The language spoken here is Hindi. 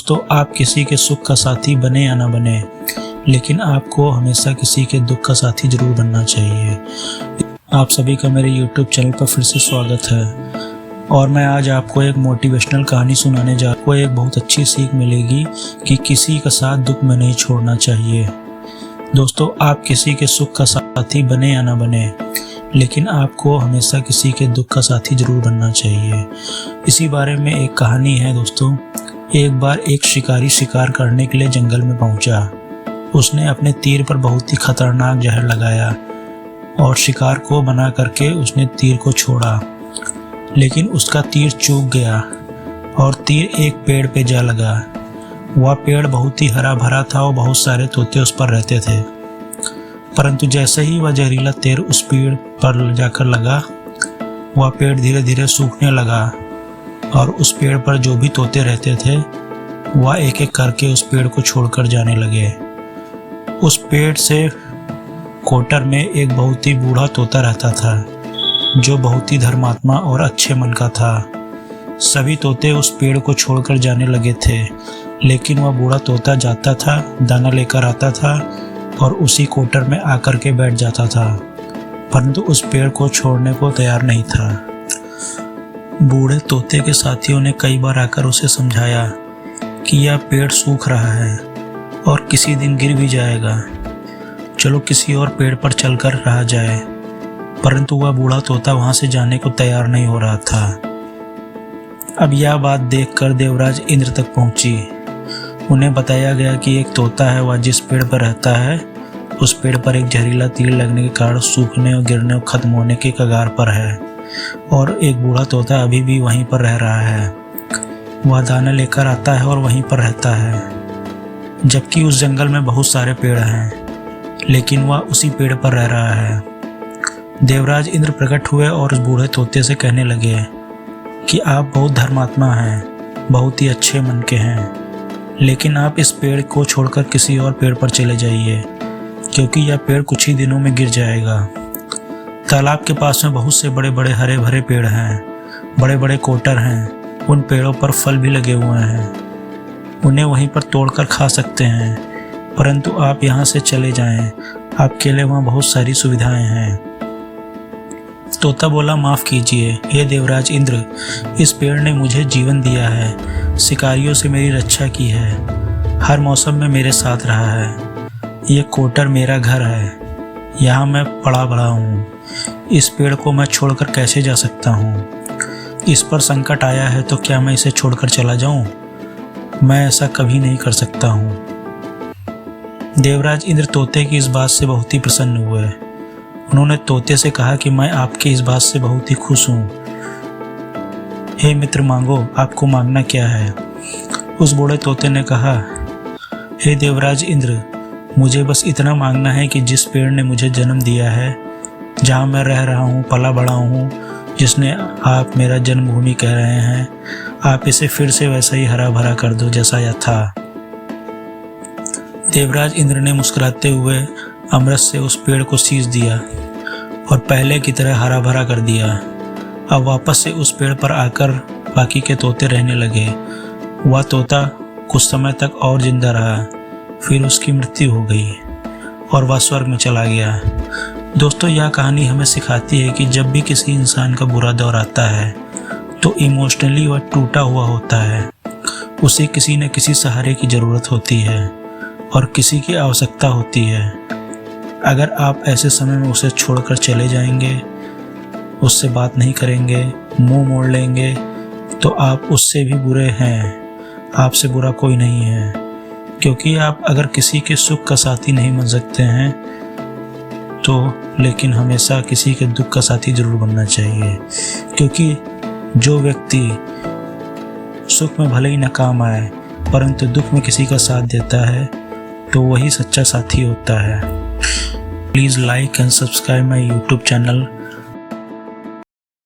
दोस्तों, आप किसी के सुख का साथी बने या ना बने, लेकिन आपको हमेशा किसी के दुख का साथी जरूर बनना चाहिए। आप सभी का मेरे YouTube चैनल पर फिर से स्वागत है और मैं आज आपको एक मोटिवेशनल कहानी सुनाने जा रहा हूं। आपको एक बहुत अच्छी सीख मिलेगी कि किसी का साथ दुख में नहीं छोड़ना चाहिए। दोस्तों, आप किसी के सुख का साथी बने या ना बने, लेकिन आपको हमेशा किसी के दुख का साथी जरूर बनना चाहिए। इसी बारे में एक कहानी है दोस्तों। एक बार एक शिकारी शिकार करने के लिए जंगल में पहुंचा। उसने अपने तीर पर बहुत ही खतरनाक जहर लगाया और शिकार को बना करके उसने तीर को छोड़ा, लेकिन उसका तीर चूक गया और तीर एक पेड़ पे जा लगा। वह पेड़ बहुत ही हरा भरा था और बहुत सारे तोते उस पर रहते थे, परंतु जैसे ही वह जहरीला तीर उस पेड़ पर जाकर लगा, वह पेड़ धीरे धीरे सूखने लगा और उस पेड़ पर जो भी तोते रहते थे वह एक एक करके उस पेड़ को छोड़कर जाने लगे। उस पेड़ से कोटर में एक बहुत ही बूढ़ा तोता रहता था, जो बहुत ही धर्मात्मा और अच्छे मन का था। सभी तोते उस पेड़ को छोड़कर जाने लगे थे, लेकिन वह बूढ़ा तोता जाता था, दाना लेकर आता था और उसी कोटर में आकर के बैठ जाता था, परंतु उस पेड़ को छोड़ने को तैयार नहीं था। बूढ़े तोते के साथियों ने कई बार आकर उसे समझाया कि यह पेड़ सूख रहा है और किसी दिन गिर भी जाएगा, चलो किसी और पेड़ पर चलकर रहा जाए, परंतु वह बूढ़ा तोता वहां से जाने को तैयार नहीं हो रहा था। अब यह बात देखकर देवराज इंद्र तक पहुंची। उन्हें बताया गया कि एक तोता है, वह जिस पेड़ पर रहता है उस पेड़ पर एक जहरीला तीर लगने के कारण सूखने और गिरने और खत्म होने के कगार पर है, और एक बूढ़ा तोता अभी भी वहीं पर रह रहा है। वह दाना लेकर आता है और वहीं पर रहता है, जबकि उस जंगल में बहुत सारे पेड़ हैं, लेकिन वह उसी पेड़ पर रह रहा है। देवराज इंद्र प्रकट हुए और उस बूढ़े तोते से कहने लगे कि आप बहुत धर्मात्मा हैं, बहुत ही अच्छे मन के हैं, लेकिन आप इस पेड़ को छोड़कर किसी और पेड़ पर चले जाइए, क्योंकि यह पेड़ कुछ ही दिनों में गिर जाएगा। तालाब के पास में बहुत से बड़े बड़े हरे भरे पेड़ हैं, बड़े बड़े कोटर हैं, उन पेड़ों पर फल भी लगे हुए हैं, उन्हें वहीं पर तोड़कर खा सकते हैं, परंतु आप यहाँ से चले जाएं, आपके लिए वहाँ बहुत सारी सुविधाएं हैं। तोता बोला, माफ़ कीजिए हे देवराज इंद्र, इस पेड़ ने मुझे जीवन दिया है, शिकारियों से मेरी रक्षा की है, हर मौसम में मेरे साथ रहा है। ये कोटर मेरा घर है, यहाँ मैं पला बड़ा हूँ। इस पेड़ को मैं छोड़कर कैसे जा सकता हूँ? इस पर संकट आया है तो क्या मैं इसे छोड़कर चला जाऊँ? मैं ऐसा कभी नहीं कर सकता हूँ। देवराज इंद्र तोते की इस बात से बहुत ही प्रसन्न हुए। उन्होंने तोते से कहा कि मैं आपकी इस बात से बहुत ही खुश हूँ। हे मित्र, मांगो, आपको मांगना क्या है? उस बूढ़े तोते ने कहा, हे देवराज इंद्र, मुझे बस इतना मांगना है कि जिस पेड़ ने मुझे जन्म दिया है, जहाँ मैं रह रहा हूँ, पला बड़ा हूँ, जिसने आप मेरा जन्मभूमि कह रहे हैं, आप इसे फिर से वैसा ही हरा भरा कर दो जैसा यह था। देवराज इंद्र ने मुस्कुराते हुए अमृत से उस पेड़ को सींच दिया और पहले की तरह हरा भरा कर दिया। अब वापस से उस पेड़ पर आकर बाकी के तोते रहने लगे। वह तोता कुछ समय तक और जिंदा रहा, फिर उसकी मृत्यु हो गई और वह स्वर्ग में चला गया। दोस्तों, यह कहानी हमें सिखाती है कि जब भी किसी इंसान का बुरा दौर आता है तो इमोशनली वह टूटा हुआ होता है, उसे किसी न किसी सहारे की ज़रूरत होती है और किसी की आवश्यकता होती है। अगर आप ऐसे समय में उसे छोड़कर चले जाएंगे, उससे बात नहीं करेंगे, मुंह मोड़ लेंगे, तो आप उससे भी बुरे हैं, आपसे बुरा कोई नहीं है। क्योंकि आप अगर किसी के सुख का साथी नहीं बन सकते हैं तो लेकिन हमेशा किसी के दुख का साथी जरूर बनना चाहिए, क्योंकि जो व्यक्ति सुख में भले ही नाकाम आए परंतु दुख में किसी का साथ देता है तो वही सच्चा साथी होता है। Please like and subscribe my YouTube channel